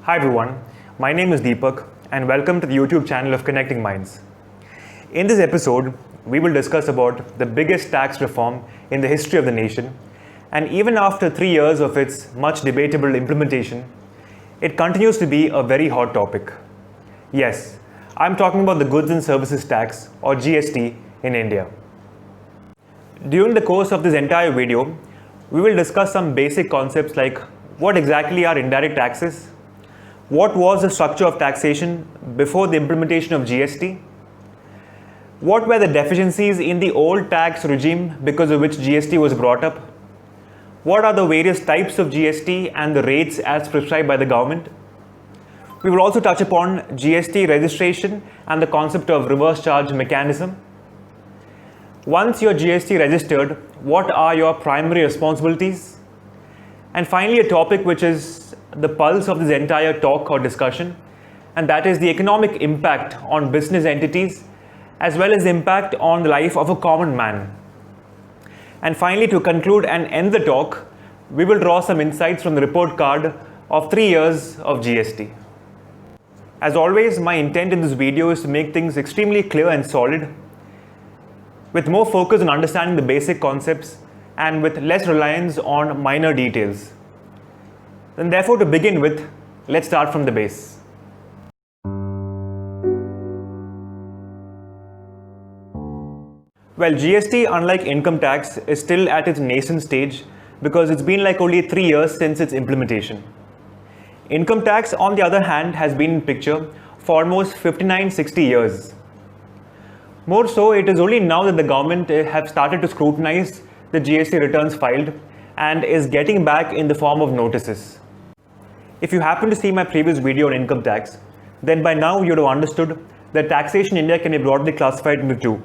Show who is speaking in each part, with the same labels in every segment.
Speaker 1: Hi everyone, my name is Deepak and welcome to the YouTube channel of Connecting Minds. In this episode, we will discuss about the biggest tax reform in the history of the nation, and even after 3 years of its much debatable implementation, it continues to be a very hot topic. Yes, I'm talking about the Goods and Services Tax or GST in India. During the course of this entire video, we will discuss some basic concepts like what exactly are indirect taxes, what was the structure of taxation before the implementation of GST, what were the deficiencies in the old tax regime because of which GST was brought up, what are the various types of GST and the rates as prescribed by the government. We will also touch upon GST registration and the concept of reverse charge mechanism. Once you're GST registered, what are your primary responsibilities? And finally, a topic which is the pulse of this entire talk or discussion, and that is the economic impact on business entities as well as the impact on the life of a common man. And finally, to conclude and end the talk, we will draw some insights from the report card of 3 years of GST. As always, my intent in this video is to make things extremely clear and solid, with more focus on understanding the basic concepts and with less reliance on minor details. Then therefore, to begin with, let's start from the base. Well, GST, unlike income tax, is still at its nascent stage because it's been like only 3 years since its implementation. Income tax, on the other hand, has been in picture for almost 59-60 years. More so, it is only now that the government have started to scrutinize the GST returns filed and is getting back in the form of notices. If you happen to see my previous video on income tax, then by now you would have understood that taxation in India can be broadly classified into two: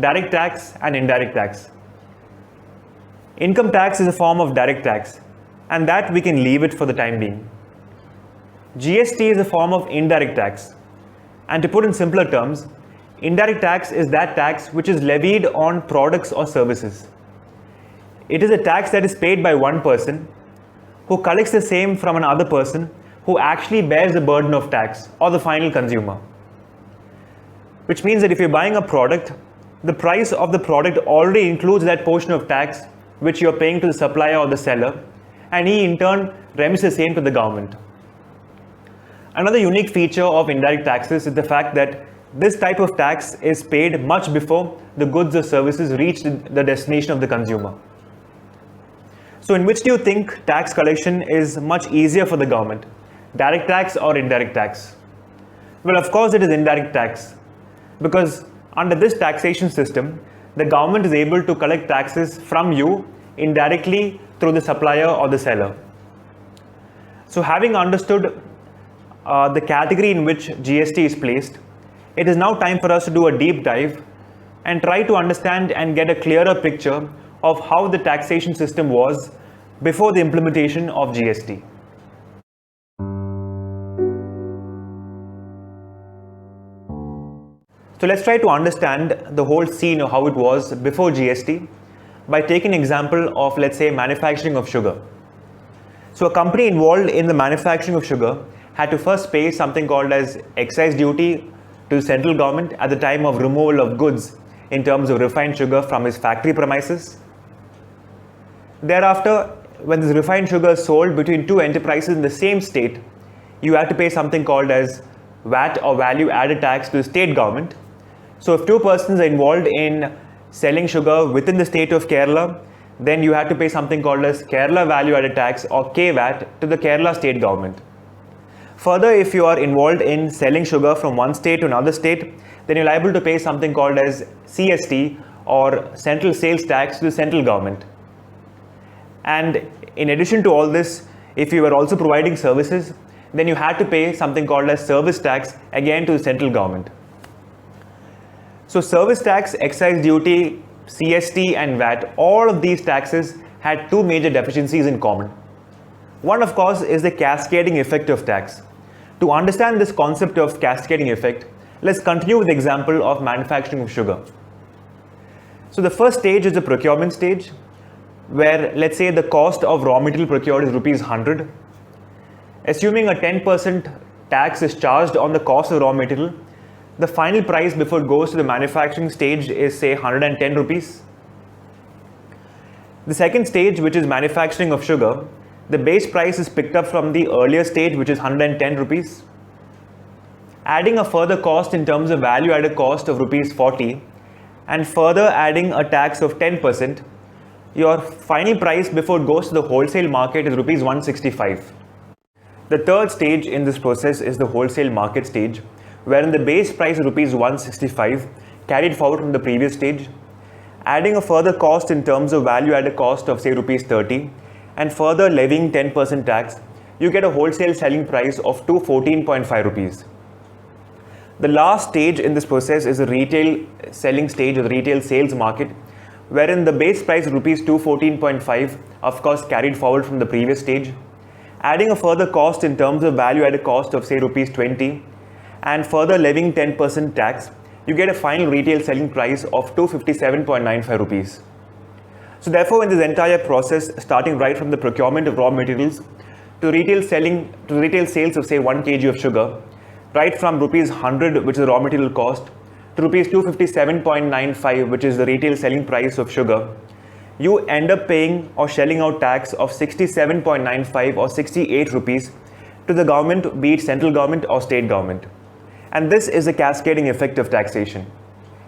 Speaker 1: direct tax and indirect tax. Income tax is a form of direct tax, and that we can leave it for the time being. GST is a form of indirect tax, and to put in simpler terms, indirect tax is that tax which is levied on products or services. It is a tax that is paid by one person who collects the same from another person who actually bears the burden of tax, or the final consumer. Which means that if you're buying a product, the price of the product already includes that portion of tax which you're paying to the supplier or the seller, and he in turn remits the same to the government. Another unique feature of indirect taxes is the fact that this type of tax is paid much before the goods or services reach the destination of the consumer. So in which do you think tax collection is much easier for the government? Direct tax or indirect tax? Well, of course it is indirect tax, because under this taxation system, the government is able to collect taxes from you indirectly through the supplier or the seller. So having understood the category in which GST is placed, it is now time for us to do a deep dive and try to understand and get a clearer picture of how the taxation system was before the implementation of GST. So let's try to understand the whole scene of how it was before GST by taking an example of, let's say, manufacturing of sugar. So a company involved in the manufacturing of sugar had to first pay something called as excise duty to the central government at the time of removal of goods in terms of refined sugar from its factory premises. Thereafter, when this refined sugar is sold between two enterprises in the same state, you have to pay something called as VAT or value added tax to the state government. So if two persons are involved in selling sugar within the state of Kerala, then you have to pay something called as Kerala value added tax or KVAT to the Kerala state government. Further, if you are involved in selling sugar from one state to another state, then you're liable to pay something called as CST or Central Sales Tax to the central government. And in addition to all this, if you were also providing services, then you had to pay something called as service tax again to the central government. So service tax, excise duty, CST and VAT, all of these taxes had two major deficiencies in common. One, of course, is the cascading effect of tax. To understand this concept of cascading effect, let's continue with the example of manufacturing of sugar. So the first stage is the procurement stage, where let's say the cost of raw material procured is rupees 100. Assuming a 10% tax is charged on the cost of raw material, the final price before it goes to the manufacturing stage is say 110 rupees. The second stage, which is manufacturing of sugar, the base price is picked up from the earlier stage, which is 110 rupees. Adding a further cost in terms of value added cost of rupees 40 and further adding a tax of 10%, your final price before it goes to the wholesale market is rupees 165. The third stage in this process is the wholesale market stage, wherein the base price is rupees 165 carried forward from the previous stage, adding a further cost in terms of value added cost of say rupees 30 and further levying 10% tax, you get a wholesale selling price of 214.5 rupees. The last stage in this process is the retail selling stage or the retail sales market, wherein the base price rupees 214.5 of course carried forward from the previous stage, adding a further cost in terms of value added cost of say rupees 20 and further levying 10% tax, you get a final retail selling price of 257.95 rupees. So therefore, in this entire process, starting right from the procurement of raw materials to retail sales of say 1 kg of sugar, right from rupees 100, which is the raw material cost, to rupees 257.95, which is the retail selling price of sugar, you end up paying or shelling out tax of 67.95 or 68 rupees to the government, be it central government or state government. And this is a cascading effect of taxation.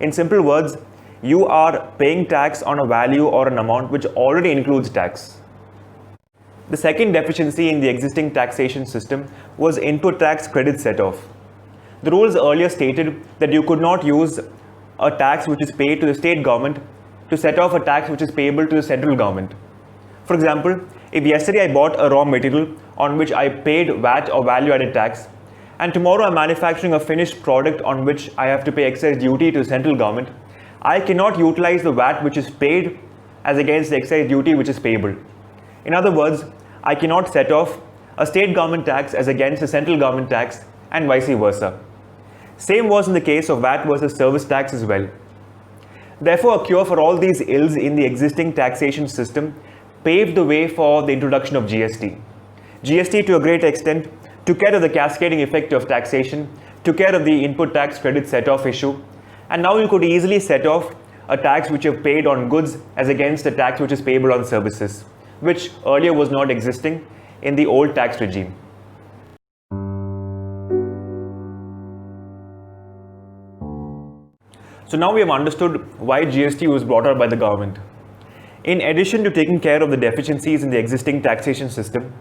Speaker 1: In simple words, you are paying tax on a value or an amount which already includes tax. The second deficiency in the existing taxation system was input tax credit set-off. The rules earlier stated that you could not use a tax which is paid to the state government to set off a tax which is payable to the central government. For example, if yesterday I bought a raw material on which I paid VAT or value added tax, and tomorrow I'm manufacturing a finished product on which I have to pay excise duty to the central government, I cannot utilize the VAT which is paid as against the excise duty which is payable. In other words, I cannot set off a state government tax as against a central government tax and vice versa. Same was in the case of VAT versus service tax as well. Therefore, a cure for all these ills in the existing taxation system paved the way for the introduction of GST. GST to a great extent took care of the cascading effect of taxation, took care of the input tax credit set-off issue, and now you could easily set off a tax which you have paid on goods as against a tax which is payable on services, which earlier was not existing in the old tax regime. So now we have understood why GST was brought out by the government. In addition to taking care of the deficiencies in the existing taxation system,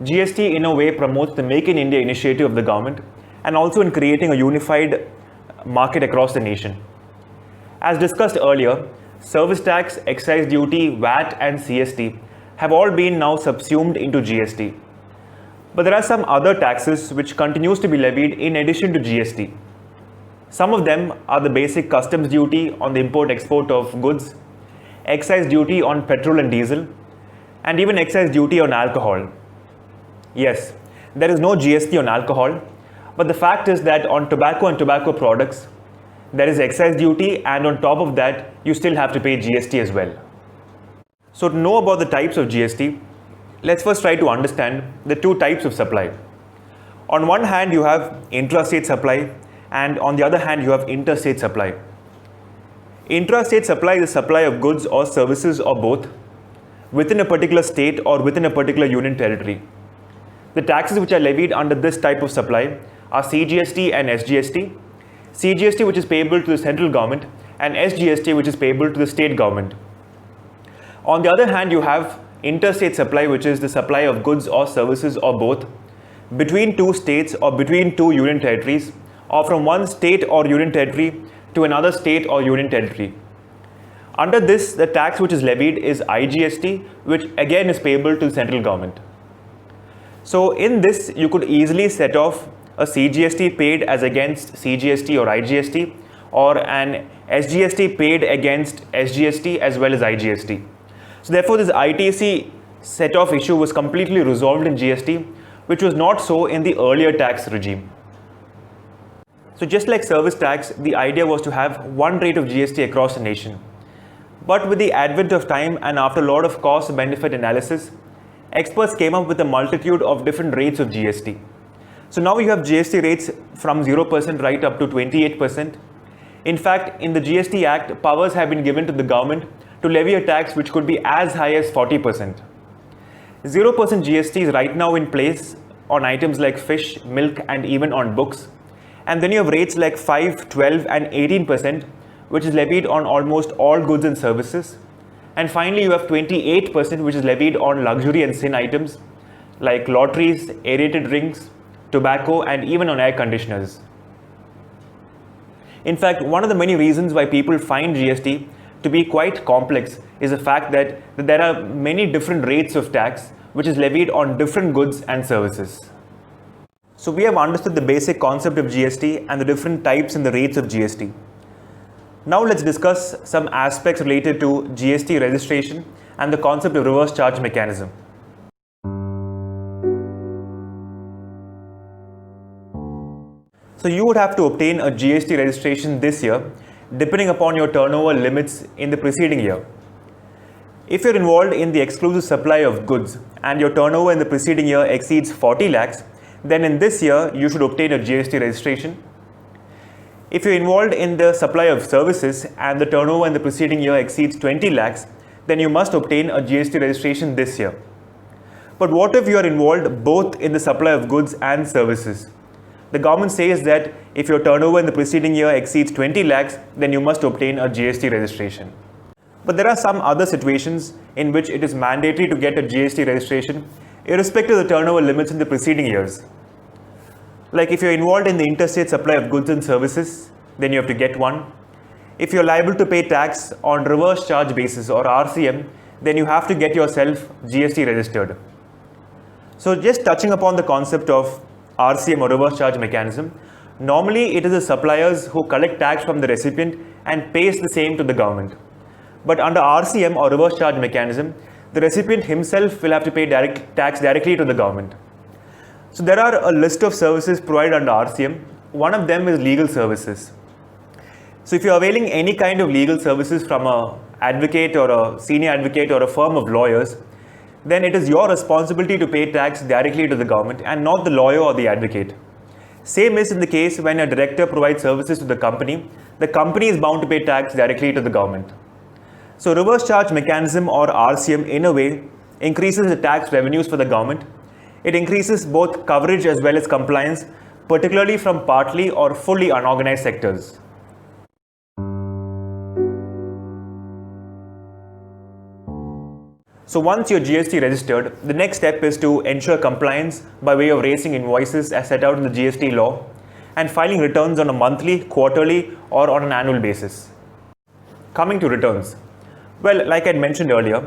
Speaker 1: GST in a way promotes the Make in India initiative of the government and also in creating a unified market across the nation. As discussed earlier, service tax, excise duty, VAT and CST have all been now subsumed into GST. But there are some other taxes which continues to be levied in addition to GST. Some of them are the basic customs duty on the import-export of goods, excise duty on petrol and diesel, and even excise duty on alcohol. Yes, there is no GST on alcohol, but the fact is that on tobacco and tobacco products, there is excise duty, and on top of that, you still have to pay GST as well. So to know about the types of GST, let's first try to understand the two types of supply. On one hand, you have intrastate supply, and on the other hand, you have interstate supply. Intrastate supply is the supply of goods or services or both within a particular state or within a particular union territory. The taxes which are levied under this type of supply are CGST and SGST. CGST which is payable to the central government and SGST which is payable to the state government. On the other hand, you have interstate supply, which is the supply of goods or services or both between two states or between two union territories, or from one state or union territory to another state or union territory. Under this, the tax which is levied is IGST, which again is payable to the central government. So in this, you could easily set off a CGST paid as against CGST or IGST, or an SGST paid against SGST as well as IGST. So therefore, this ITC set-off issue was completely resolved in GST, which was not so in the earlier tax regime. So just like service tax, the idea was to have one rate of GST across the nation. But with the advent of time and after a lot of cost-benefit analysis, experts came up with a multitude of different rates of GST. So now you have GST rates from 0% right up to 28%. In fact, in the GST Act, powers have been given to the government to levy a tax which could be as high as 40%. 0% GST is right now in place on items like fish, milk, and even on books. And then you have rates like 5, 12, and 18%, which is levied on almost all goods and services. And finally, you have 28%, which is levied on luxury and sin items like lotteries, aerated drinks, tobacco, and even on air conditioners. In fact, one of the many reasons why people find GST to be quite complex is the fact that there are many different rates of tax which is levied on different goods and services. So we have understood the basic concept of GST and the different types and the rates of GST. Now let's discuss some aspects related to GST registration and the concept of reverse charge mechanism. So you would have to obtain a GST registration this year depending upon your turnover limits in the preceding year. If you're involved in the exclusive supply of goods and your turnover in the preceding year exceeds 40 lakhs, then in this year you should obtain a GST registration. If you're involved in the supply of services and the turnover in the preceding year exceeds 20 lakhs, then you must obtain a GST registration this year. But what if you are involved both in the supply of goods and services? The government says that if your turnover in the preceding year exceeds 20 lakhs, then you must obtain a GST registration. But there are some other situations in which it is mandatory to get a GST registration irrespective of the turnover limits in the preceding years. Like if you're involved in the interstate supply of goods and services, then you have to get one. If you're liable to pay tax on reverse charge basis or RCM, then you have to get yourself GST registered. So just touching upon the concept of RCM or reverse charge mechanism, normally it is the suppliers who collect tax from the recipient and pays the same to the government. But under RCM or reverse charge mechanism, the recipient himself will have to pay tax directly to the government. So there are a list of services provided under RCM. One of them is legal services. So if you're availing any kind of legal services from an advocate or a senior advocate or a firm of lawyers, then it is your responsibility to pay tax directly to the government and not the lawyer or the advocate. Same is in the case when a director provides services to the company is bound to pay tax directly to the government. So reverse charge mechanism or RCM in a way increases the tax revenues for the government. It increases both coverage as well as compliance, particularly from partly or fully unorganized sectors. So once you're GST registered, the next step is to ensure compliance by way of raising invoices as set out in the GST law and filing returns on a monthly, quarterly, or on an annual basis. Coming to returns. Well, like I mentioned earlier,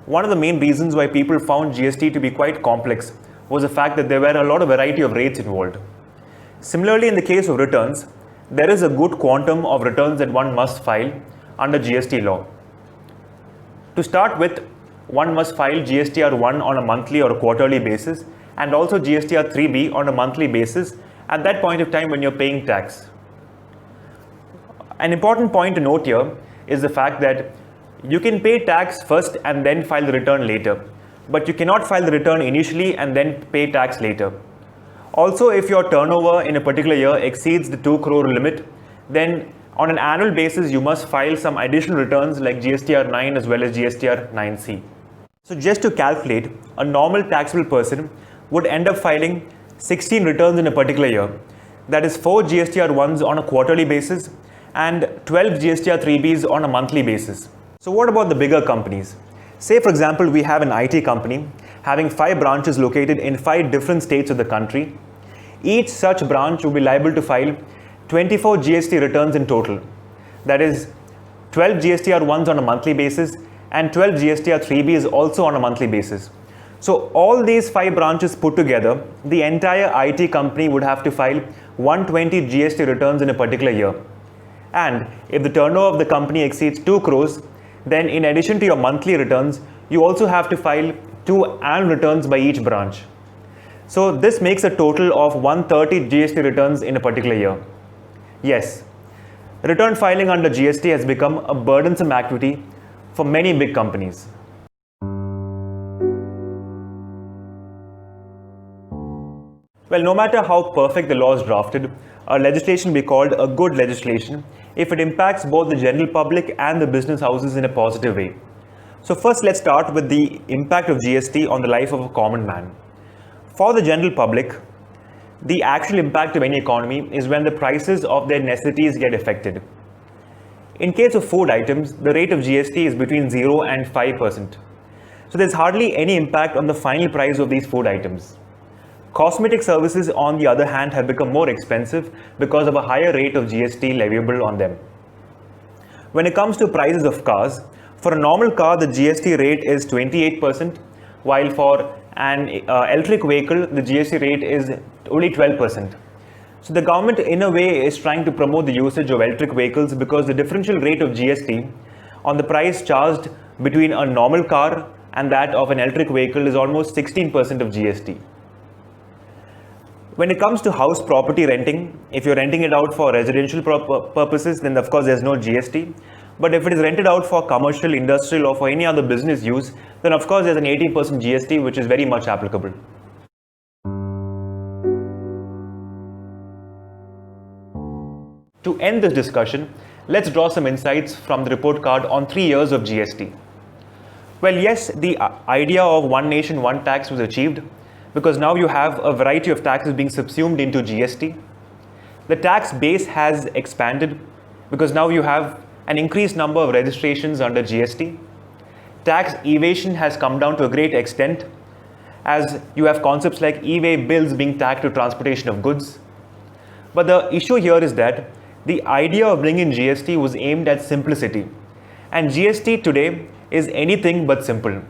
Speaker 1: one of the main reasons why people found GST to be quite complex was the fact that there were a lot of variety of rates involved. Similarly, in the case of returns, there is a good quantum of returns that one must file under GST law. To start with, one must file GSTR 1 on a monthly or a quarterly basis and also GSTR 3B on a monthly basis at that point of time when you're paying tax. An important point to note here is the fact that you can pay tax first and then file the return later, but you cannot file the return initially and then pay tax later. Also, if your turnover in a particular year exceeds the 2 crore limit, then on an annual basis you must file some additional returns like GSTR 9 as well as GSTR 9C. So just to calculate, a normal taxable person would end up filing 16 returns in a particular year. That is 4 GSTR 1s on a quarterly basis and 12 GSTR 3Bs on a monthly basis. So what about the bigger companies? Say for example, we have an IT company having 5 branches located in 5 different states of the country. Each such branch will be liable to file 24 GST returns in total. That is 12 GSTR 1s on a monthly basis and 12 GSTR 3Bs also on a monthly basis. So all these 5 branches put together, the entire IT company would have to file 120 GST returns in a particular year. And if the turnover of the company exceeds 2 crores, then in addition to your monthly returns, you also have to file 2 annual returns by each branch. So this makes a total of 130 GST returns in a particular year. Yes, return filing under GST has become a burdensome activity for many big companies. Well, no matter how perfect the law is drafted, a legislation will be called a good legislation if it impacts both the general public and the business houses in a positive way. So first, let's start with the impact of GST on the life of a common man. For the general public, the actual impact of any economy is when the prices of their necessities get affected. In case of food items, the rate of GST is between 0 and 5%. So there's hardly any impact on the final price of these food items. Cosmetic services, on the other hand, have become more expensive because of a higher rate of GST leviable on them. When it comes to prices of cars, for a normal car, the GST rate is 28%, while for an electric vehicle, the GST rate is only 12%. So the government, in a way, is trying to promote the usage of electric vehicles because the differential rate of GST on the price charged between a normal car and that of an electric vehicle is almost 16% of GST. When it comes to house property renting, if you're renting it out for residential purposes, then of course there's no GST. But if it is rented out for commercial, industrial, or for any other business use, then of course there's an 18% GST, which is very much applicable. To end this discussion, let's draw some insights from the report card on 3 years of GST. Well, yes, the idea of one nation, one tax was achieved because now you have a variety of taxes being subsumed into GST. The tax base has expanded because now you have an increased number of registrations under GST. Tax evasion has come down to a great extent as you have concepts like e-way bills being tagged to transportation of goods. But the issue here is that the idea of bringing GST was aimed at simplicity, and GST today is anything but simple.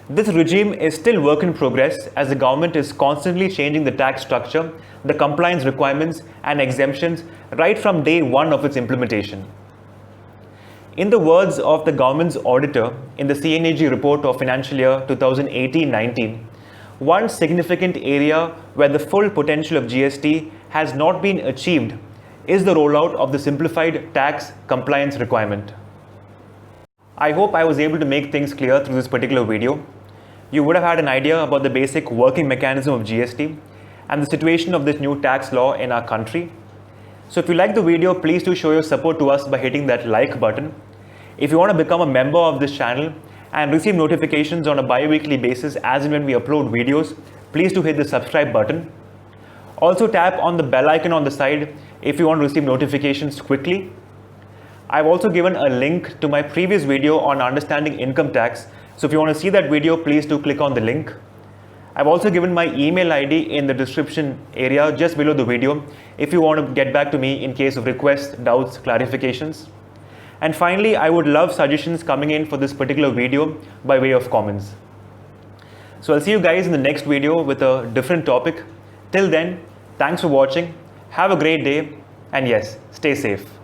Speaker 1: This regime is still work in progress as the government is constantly changing the tax structure, the compliance requirements and exemptions right from day one of its implementation. In the words of the government's auditor in the CNAG report of financial year 2018-19, one significant area where the full potential of GST has not been achieved is the rollout of the simplified tax compliance requirement. I hope I was able to make things clear through this particular video. You would have had an idea about the basic working mechanism of GST and the situation of this new tax law in our country. So if you like the video, please do show your support to us by hitting that like button. If you want to become a member of this channel and receive notifications on a bi-weekly basis as and when we upload videos, please do hit the subscribe button. Also tap on the bell icon on the side if you want to receive notifications quickly. I've also given a link to my previous video on understanding income tax. So if you want to see that video, please do click on the link. I've also given my email ID in the description area just below the video if you want to get back to me in case of requests, doubts, clarifications. And finally, I would love suggestions coming in for this particular video by way of comments. So I'll see you guys in the next video with a different topic. Till then, thanks for watching. Have a great day, and yes, stay safe.